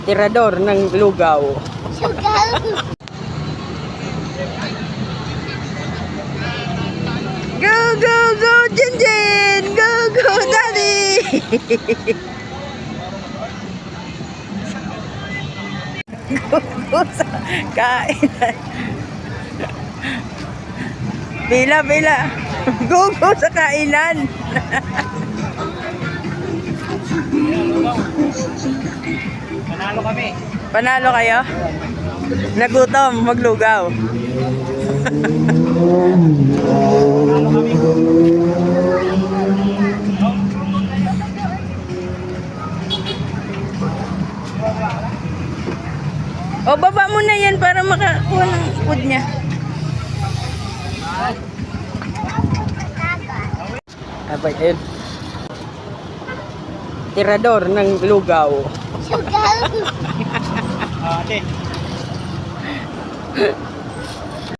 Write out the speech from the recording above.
Tirador ng lugaw. Go, go, go, Jinjin! Go, go, Daddy! Go sa kainan. Pila, pila. Go, go sa kainan. Panalo kami. Panalo kayo? Nagutom, maglugaw. O, baba mo na yan para makakuha ng food niya. Abay, ayun. Tirador ng lugaw. Ate.